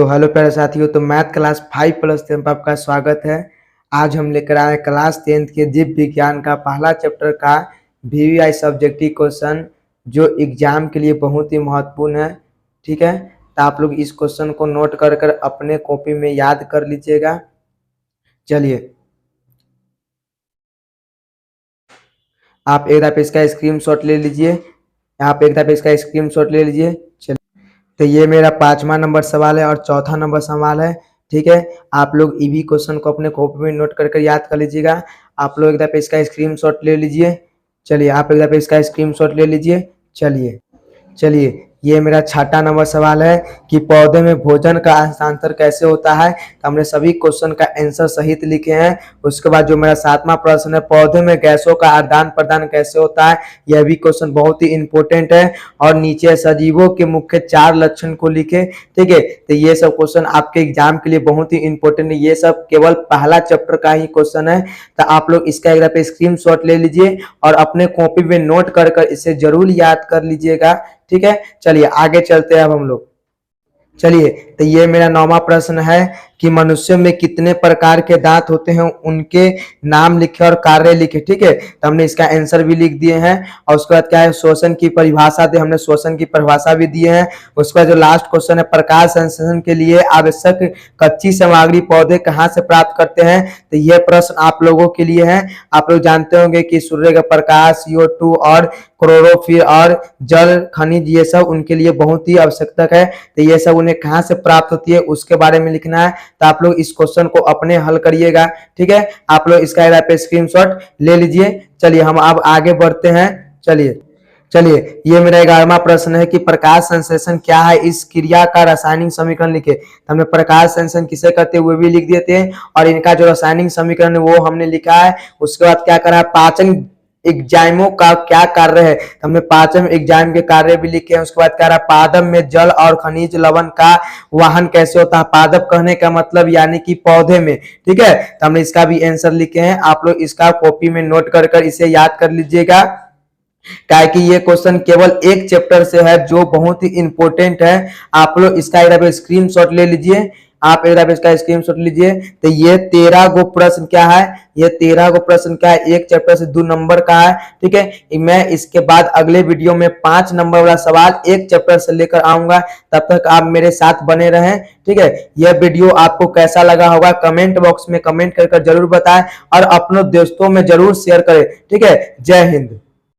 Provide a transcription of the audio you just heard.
तो हेलो प्यारे साथियों, तो मैथ क्लास 5+ में आपका स्वागत है। आज हम लेकर आए क्लास 10th के जीव विज्ञान का पहला चैप्टर का VVI सब्जेक्टिव क्वेश्चन, जो एग्जाम के लिए बहुत ही महत्वपूर्ण है। ठीक है, तो आप लोग इस क्वेश्चन को नोट कर कर अपने कॉपी में याद कर लीजिएगा। चलिए, आप एक दफे इसका स्क्रीनशॉट ले लीजिए। आप एक दफे इसका स्क्रीनशॉट ले लीजिए। चलिए, तो ये मेरा 5वां नंबर सवाल है और चौथा नंबर सवाल है। ठीक है, आप लोग ईवी क्वेश्चन को अपने कॉपी में नोट करके याद कर लीजिएगा। आप लोग एक दफे इसका स्क्रीनशॉट ले लीजिए। चलिए, आप एक दफे इसका स्क्रीनशॉट ले लीजिए। चलिए चलिए ये मेरा 6वां नंबर सवाल है कि पौधे में भोजन का हस्तांतरण कैसे होता है। तो हमने सभी क्वेश्चन का आंसर सहित लिखे हैं। उसके बाद जो मेरा 7वां प्रश्न है, पौधे में गैसों का आदान प्रदान कैसे होता है, यह भी क्वेश्चन बहुत ही इंपॉर्टेंट है। और नीचे सजीवों के मुख्य 4 लक्षण को लिखे। ठीक है, तो ये सब क्वेश्चन आपके एग्जाम के लिए बहुत ही इंपॉर्टेंट है। ये सब केवल पहला चैप्टर का ही क्वेश्चन है। तो आप लोग इसका एक दफे स्क्रीनशॉट ले लीजिए और अपने कॉपी में नोट कर कर इसे जरूर याद कर लीजिएगा। ठीक है, चलिए आगे चलते हैं अब हम लोग। चलिए, तो ये मेरा 9वां प्रश्न है कि मनुष्य में कितने प्रकार के दांत होते हैं, उनके नाम लिखे और कार्य लिखे। ठीक है, तो हमने इसका आंसर भी लिख दिए हैं। और उसके बाद क्या है, श्वसन की परिभाषा दी, हमने श्वसन की परिभाषा भी दिए हैं। उसके बाद जो लास्ट क्वेश्चन है, प्रकाश संश्लेषण के लिए आवश्यक कच्ची सामग्री पौधे कहाँ से प्राप्त करते हैं। तो यह प्रश्न आप लोगों के लिए है। आप लोग जानते होंगे कि सूर्य का प्रकाश, CO2 और क्लोरोफिल और जल खनिज, ये सब उनके लिए बहुत ही आवश्यक है। तो ये सब उन्हें कहाँ से प्राप्त होती है उसके बारे में लिखना है। तो आप लोग इस क्वेश्चन को अपने हल करिएगा। ठीक है, आप लोग इसका पे स्क्रीनशॉट ले लीजिए। चलिए, हम अब आगे बढ़ते हैं। चलिए ये मेरा 11वां प्रश्न है कि प्रकाश संश्लेषण क्या है, इस क्रिया का रासायनिक समीकरण लिखे। तो हमने प्रकाश संश्लेषण किसे कहते हैं वो भी लिख दिए थे, और इनका जो रासायनिक समीकरण है वो हमने लिखा है। उसके बाद क्या करा, पाचन एंजाइमों का क्या कार्य है, हमने पाचन एंजाइम के कार्य भी लिखे हैं। उसके बाद क्या रहा, पादप में जल और खनिज लवण का वाहन कैसे होता है। पादप कहने का मतलब यानी कि पौधे में। ठीक है, तो हमने इसका भी आंसर लिखे हैं। आप लोग इसका कॉपी में नोट कर कर इसे याद कर लीजिएगा, क्या कि ये क्वेश्चन केवल एक चैप्टर से है जो बहुत ही इंपॉर्टेंट है। आप लोग इसका एक स्क्रीनशॉट ले लीजिए। आप एक इसका स्क्रीनशॉट लीजिए। तो ये 13 गो प्रश्न क्या है, ये 13 गो प्रश्न क्या है, एक चैप्टर से 2 नंबर का है। ठीक है, मैं इसके बाद अगले वीडियो में 5 नंबर वाला सवाल एक चैप्टर से लेकर आऊंगा। तब तक आप मेरे साथ बने रहें। ठीक है, यह वीडियो आपको कैसा लगा होगा कमेंट बॉक्स में कमेंट कर जरूर बताएं और अपने दोस्तों में जरूर शेयर करें। ठीक है, जय हिंद।